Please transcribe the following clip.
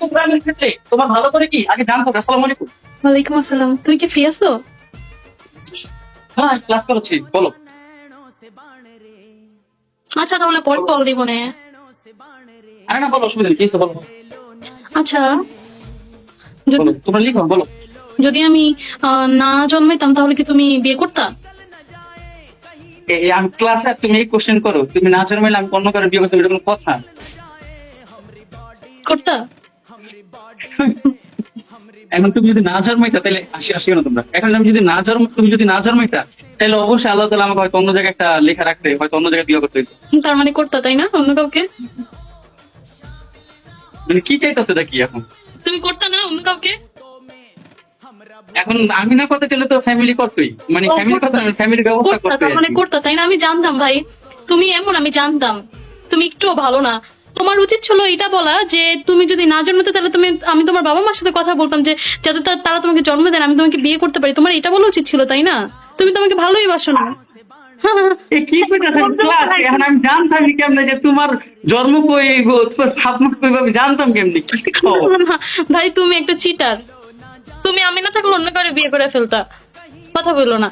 প্রোগ্রামের ক্ষেত্রে তোমার ভালো করে কি আগে জানতে হবে। আসসালামু আলাইকুম। ওয়ালাইকুম আসসালাম, তুমি কি ফ্রি আছো? হ্যাঁ, ক্লাস করছি, বলো। আচ্ছা তাহলে পরে কল দিব না। আরে না, বলো, অসুবিধা নেই, কি হয়েছে বলো। আচ্ছা বলো, যদি তোমরা লিখো, বলো। যদি আমি না জন্মাইতাম তাহলে কি তুমি বিয়ে করতা? আমি ক্লাসে তুমি এই কোশ্চেন করো, তুমি না জন্মাইলে আমি অন্য কারো বিয়ে করতে, এটা কোনো কথা? করতা? এখন তুমি যদি না জন্মাইতা তাহলে আসি না তোমরা। এখন তুমি যদি না জন্মাইতা তাহলে অবশ্যই আল্লাহ তাআলা আমাকে হয়তো অন্য জায়গায় একটা লেখা রাখতে, হয়তো অন্য জায়গায় বিয়ে করতে হইতো। তার মানে করতা, তাই না? অন্য কাউকে? মানে কি চাইতেছে এটা কি এখন? তুমি করতা না অন্য কাউকে? এখন আমি না করতে চাইলে তো ফ্যামিলি করতোই, মানে ও, ফ্যামিলি কথা, ফ্যামিলির ব্যবস্থা করতা, করতে। তার মানে করতা, তাই না? আমি জানতাম ভাই তুমি এমন, আমি জানতাম তুমি একটুও ভালো না। তোমার উচিত ছিল এটা বলা যে তুমি যদি না জন্মাতে তাহলে আমি তোমার বাবা মার সাথে কথা বলতাম যে যাতে তারা তোমাকে জন্ম দেন, আমি তোমাকে বিয়ে করতে পারি। তোমার এটা বলা উচিত ছিল, তাই না? তুমি তোমাকে ভালোই বাসো না। কি ক্লাস এখন আমি জানতাম কেমনে যে তোমার জন্ম কই, তোমার ভাব মা কই, আমি জানতাম কেমনে? কি খবর? ভাই তুমি একটা চিটার। তুমি আমি না থাকলে অন্য কাউকে বিয়ে করে ফেলতা। কথা বললো না।